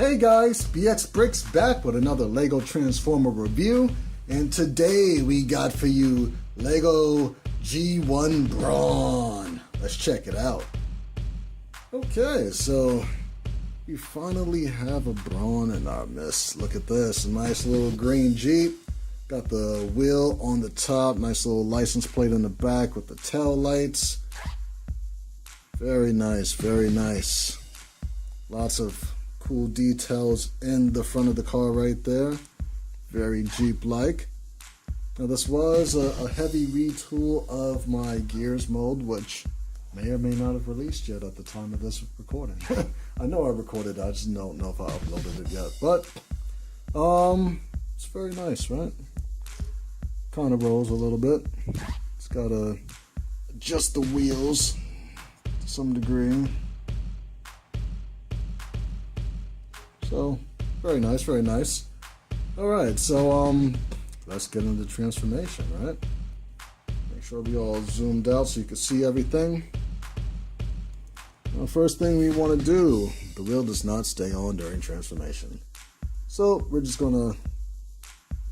Hey guys, Brix back with another Lego Transformer review, and today we got for you Lego G1 Brawn. Let's check it out. Okay, so we finally have a Brawn in our midst. Look at this, a nice little green Jeep. Got the wheel on the top, nice little license plate in the back with the tail lights. Very nice, very nice. Lots of cool details in the front of the car right there. Very Jeep-like. Now this was a heavy retool of my Gears mode, which may or may not have released yet at the time of this recording. I know I recorded it, I just don't know if I uploaded it yet. But, it's very nice, right? Kind of rolls a little bit. It's got to adjust the wheels to some degree. So, very nice, very nice. Alright, so, let's get into transformation, right? Make sure we all zoomed out so you can see everything. Now, first thing we want to do, the wheel does not stay on during transformation. So, we're just going to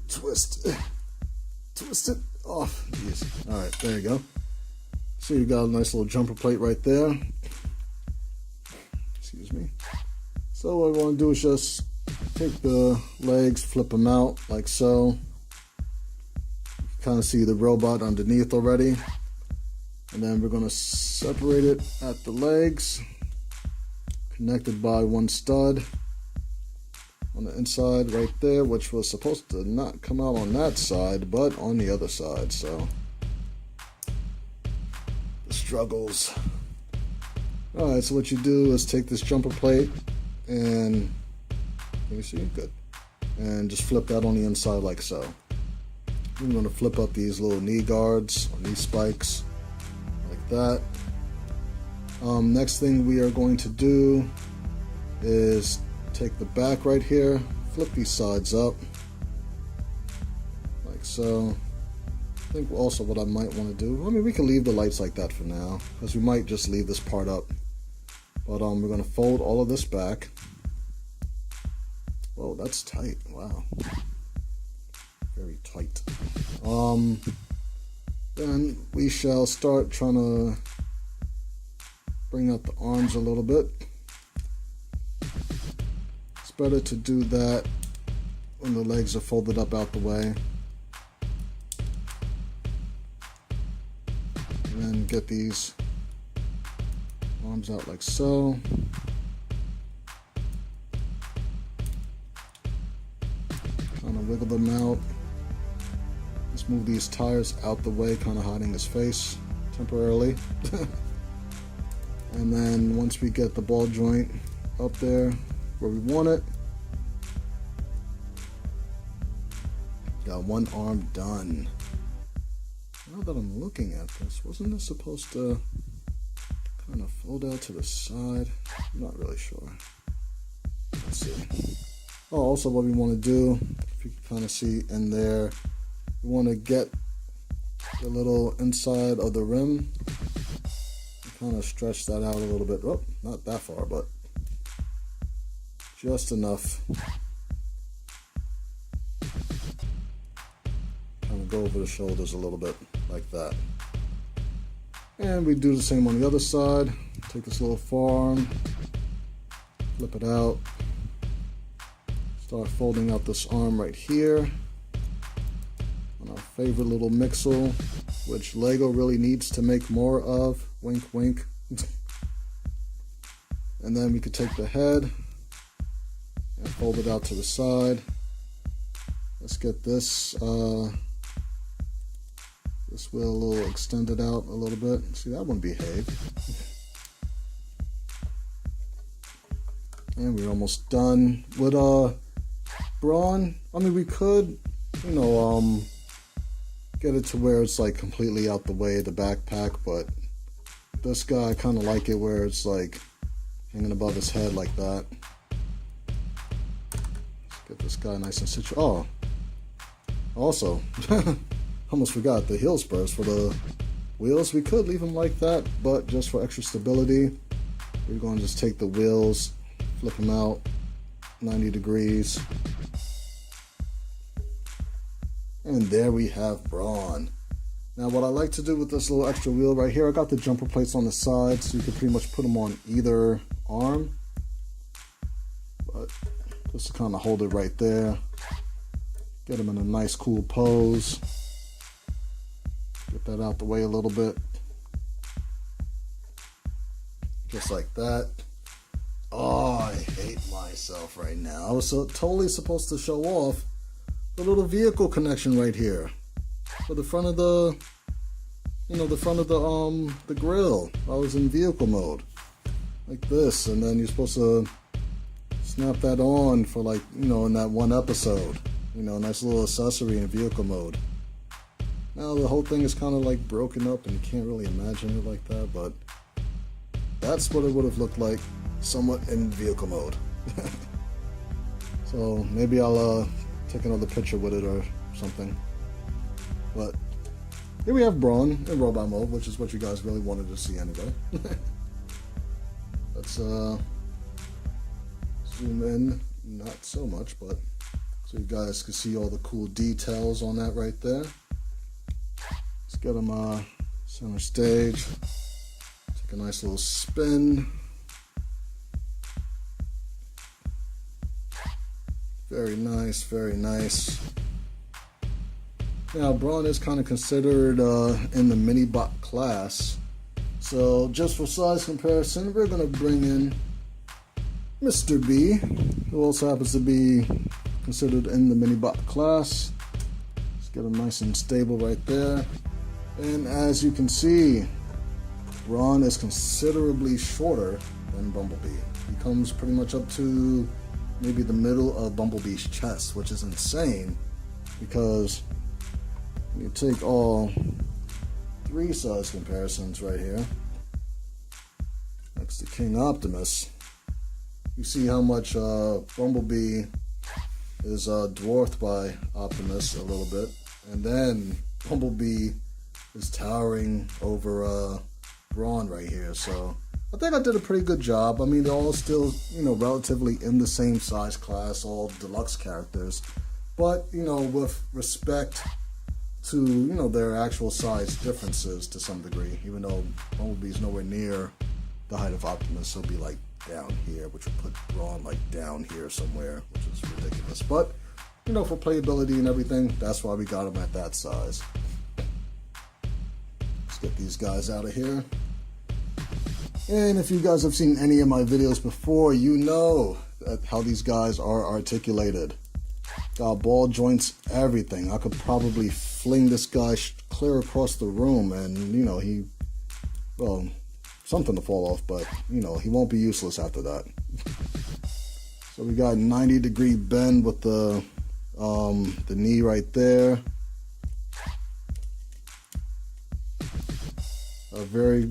twist it off. Alright, there you go. So you got a nice little jumper plate right there. Excuse me. So what I want to do is just take the legs, flip them out like so. You can kind of see the robot underneath already. And then we're going to separate it at the legs, connected by one stud on the inside right there, which was supposed to not come out on that side, but on the other side. So the struggles. Alright, so what you do is take this jumper plate and, can you see? Good. And just flip that on the inside like so. I'm going to flip up these little knee guards, or knee spikes, like that. Next thing we are going to do is take the back right here, flip these sides up, like so. I think also what I might want to do, I mean, we can leave the lights like that for now, because we might just leave this part up. But we're going to fold all of this back. Whoa, that's tight. Wow. Very tight. Then we shall start trying to bring out the arms a little bit. It's better to do that when the legs are folded up out the way. And then get these arms out like so. Kind of wiggle them out. Let's move these tires out the way, kind of hiding his face temporarily. And then once we get the ball joint up there where we want it, got one arm done. Now that I'm looking at this, wasn't this supposed to kind of fold out to the side? I'm not really sure. Let's see. Oh, also what we want to do, if you can kind of see in there, we want to get the little inside of the rim, kind of stretch that out a little bit. Oh, not that far, but just enough. Kind of go over the shoulders a little bit, like that. And we do the same on the other side. Take this little forearm, flip it out, start folding out this arm right here on our favorite little mixel, which Lego really needs to make more of. Wink, wink. And then we could take the head and fold it out to the side. Let's get this this wheel a little extended out a little bit. See, that one behaved. And we're almost done with Brawn. I mean, we could, you know, get it to where it's like completely out the way, the backpack, but this guy, I kind of like it where it's like hanging above his head like that. Let's get this guy nice and situated. Oh, also, almost forgot the heel spurs for the wheels. We could leave them like that, but just for extra stability, we're going to just take the wheels, flip them out, 90 degrees. And there we have Brawn. Now what I like to do with this little extra wheel right here, I got the jumper plates on the side so you can pretty much put them on either arm. But just to kind of hold it right there. Get them in a nice cool pose. Get that out the way a little bit. Just like that. Oh, I hate myself right now. I was totally supposed to show off the little vehicle connection right here for the front of the, the front of the grill. I was in vehicle mode like this, and then you're supposed to snap that on for like, in that one episode. Nice little accessory in vehicle mode. Now the whole thing is kind of like broken up and you can't really imagine it like that, but that's what it would have looked like somewhat in vehicle mode. So maybe I'll take another picture with it or something. But here we have Brawn in robot mode, which is what you guys really wanted to see anyway. Let's zoom in, not so much, but so you guys can see all the cool details on that right there. Let's get them center stage. Take a nice little spin. Very nice, very nice. Now, Brawn is kind of considered in the mini-bot class. So, just for size comparison, we're going to bring in Mr. B, who also happens to be considered in the mini-bot class. Let's get him nice and stable right there. And as you can see, Brawn is considerably shorter than Bumblebee. He comes pretty much up to maybe the middle of Bumblebee's chest, which is insane because when you take all three size comparisons right here next to King Optimus, you see how much Bumblebee is dwarfed by Optimus a little bit, and then Bumblebee is towering over Brawn right here. So I think I did a pretty good job. I mean, they're all still, relatively in the same size class, all deluxe characters, but with respect to their actual size differences to some degree. Even though Bumblebee's nowhere near the height of Optimus, he'll be like down here, which will put Brawn like down here somewhere, which is ridiculous. But for playability and everything, that's why we got him at that size. Let's get these guys out of here. And if you guys have seen any of my videos before, you know how these guys are articulated. Got ball joints, everything. I could probably fling this guy clear across the room and, something to fall off, but, he won't be useless after that. So we got 90-degree bend with the knee right there. A very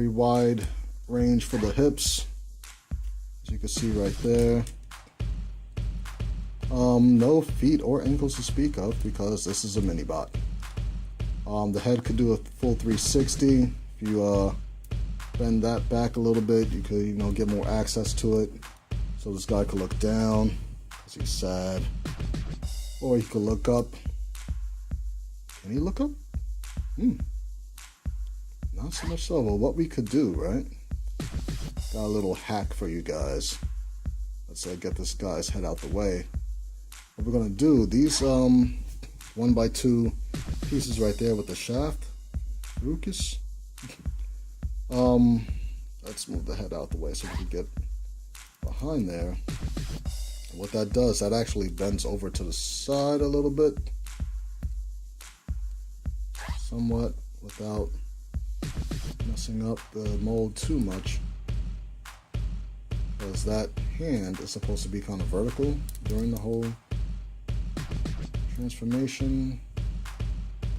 wide range for the hips, as you can see right there. No feet or ankles to speak of because this is a mini bot. The head could do a full 360. If you bend that back a little bit, you could get more access to it. So this guy could look down because he's sad, or he could look up. Can he look up? Not so much so. Well, what we could do, right? Got a little hack for you guys. Let's get this guy's head out the way. What we're gonna do, these 1x2 pieces right there with the shaft, Lucas. Let's move the head out the way so we can get behind there. And what that does, that actually bends over to the side a little bit, somewhat, without messing up the mold too much, because that hand is supposed to be kind of vertical during the whole transformation.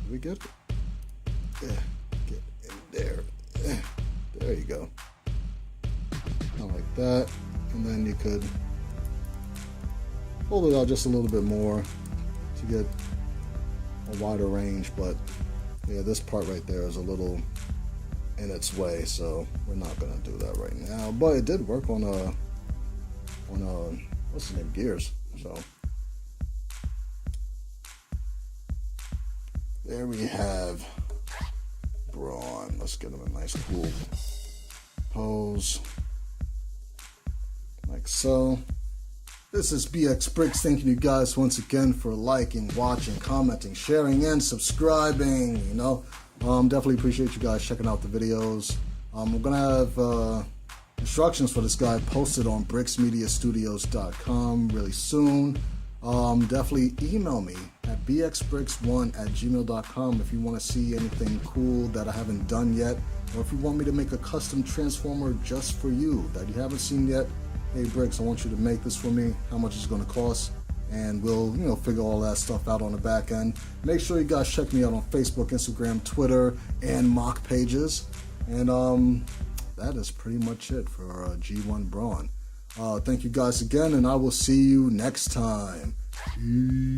Did we get it? Yeah, get in there. Yeah, there you go. Kind of like that, and then you could fold it out just a little bit more to get a wider range. But yeah, this part right there is a little in its way, so we're not gonna do that right now. But it did work on what's the name, Gears. So there we have Brawn. Let's get him a nice cool pose like so. This is BX Brix, thanking you guys once again for liking, watching, commenting, sharing, and subscribing. You know, definitely appreciate you guys checking out the videos. We're gonna have instructions for this guy posted on brixmediastudios.com really soon. Definitely email me at bxbrix1@gmail.com if you want to see anything cool that I haven't done yet, or if you want me to make a custom transformer just for you that you haven't seen yet. Hey Brix, I want you to make this for me. How much is it going to cost? And we'll, figure all that stuff out on the back end. Make sure you guys check me out on Facebook, Instagram, Twitter, and mock pages. And that is pretty much it for G1 Brawn. Thank you guys again, and I will see you next time. Peace.